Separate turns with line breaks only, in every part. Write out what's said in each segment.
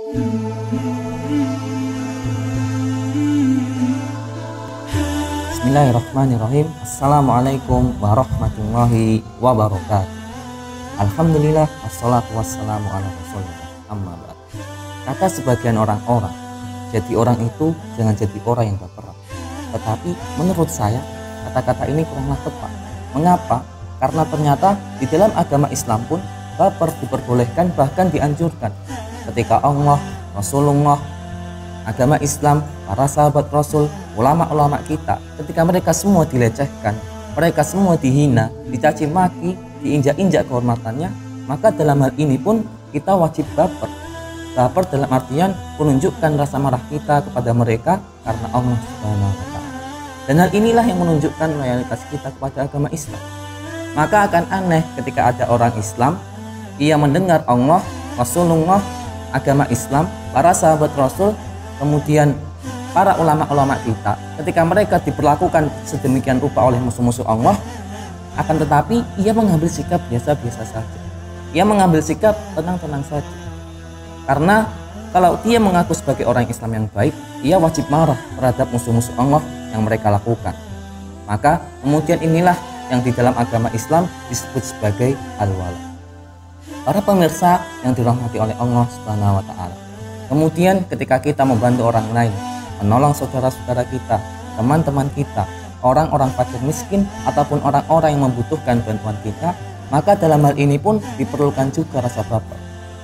Bismillahirrahmanirrahim. Assalamualaikum warahmatullahi wabarakatuh. Alhamdulillah, wassalatu wassalamu ala rasulillah, amma ba'd. Kata sebagian orang-orang, jadi orang itu jangan jadi orang yang baperan. Tetapi menurut saya, kata-kata ini kuranglah tepat. Mengapa? Karena ternyata di dalam agama Islam pun baper diperbolehkan, bahkan dianjurkan. Ketika Allah, Rasulullah, agama Islam, para sahabat Rasul, ulama-ulama kita, ketika mereka semua dilecehkan, mereka semua dihina, dicaci maki, diinjak-injak kehormatannya, maka dalam hal ini pun kita wajib baper. Baper dalam artian menunjukkan rasa marah kita kepada mereka karena Allah Subhanahu wa Ta'ala. Dan hal inilah yang menunjukkan loyalitas kita kepada agama Islam. Maka akan aneh ketika ada orang Islam, ia mendengar Allah, Rasulullah, agama Islam, para sahabat Rasul, kemudian para ulama-ulama kita, ketika mereka diperlakukan sedemikian rupa oleh musuh-musuh Allah, akan tetapi ia mengambil sikap biasa-biasa saja. Ia mengambil sikap tenang-tenang saja. Karena kalau dia mengaku sebagai orang Islam yang baik, ia wajib marah terhadap musuh-musuh Allah yang mereka lakukan. Maka kemudian inilah yang di dalam agama Islam disebut sebagai al-wala. Para pemirsa yang dirahmati oleh Allah Subhanahu wa Ta'ala, kemudian ketika kita membantu orang lain, menolong saudara-saudara kita, teman-teman kita, orang-orang fakir miskin, ataupun orang-orang yang membutuhkan bantuan kita, maka dalam hal ini pun diperlukan juga rasa baper.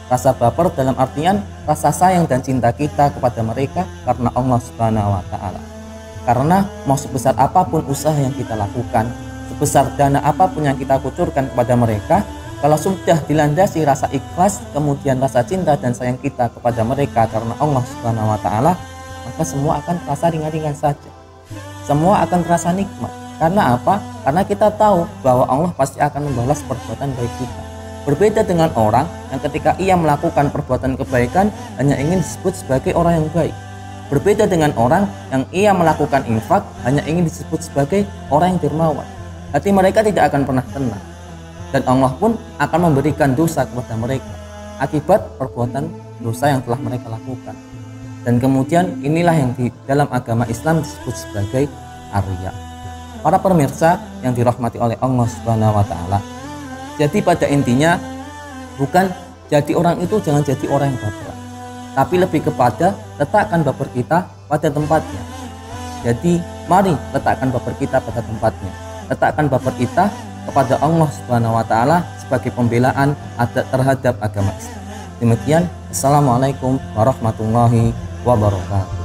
Rasa baper dalam artian rasa sayang dan cinta kita kepada mereka karena Allah Subhanahu wa Ta'ala. Karena mau sebesar apapun usaha yang kita lakukan, sebesar dana apapun yang kita kucurkan kepada mereka, kalau sudah dilandasi rasa ikhlas, kemudian rasa cinta dan sayang kita kepada mereka karena Allah Subhanahu wa Ta'ala, maka semua akan terasa ringan-ringan saja. Semua akan terasa nikmat. Karena apa? Karena kita tahu bahwa Allah pasti akan membalas perbuatan baik kita. Berbeda dengan orang yang ketika ia melakukan perbuatan kebaikan hanya ingin disebut sebagai orang yang baik. Berbeda dengan orang yang ia melakukan infak hanya ingin disebut sebagai orang yang dermawan. Hati mereka tidak akan pernah tenang. Dan Allah pun akan memberikan dosa kepada mereka akibat perbuatan dosa yang telah mereka lakukan. Dan kemudian inilah yang di dalam agama Islam disebut sebagai ar-riya. Para pemirsa yang dirahmati oleh Allah Subhanahu wa Ta'ala, jadi pada intinya bukan jadi orang itu jangan jadi orang yang baper, tapi lebih kepada letakkan baper kita pada tempatnya. Jadi mari letakkan baper kita pada tempatnya. Letakkan baper kita kepada Allah Subhanahu wa Ta'ala sebagai pembelaan terhadap agama Islam. Demikian, assalamualaikum warahmatullahi wabarakatuh.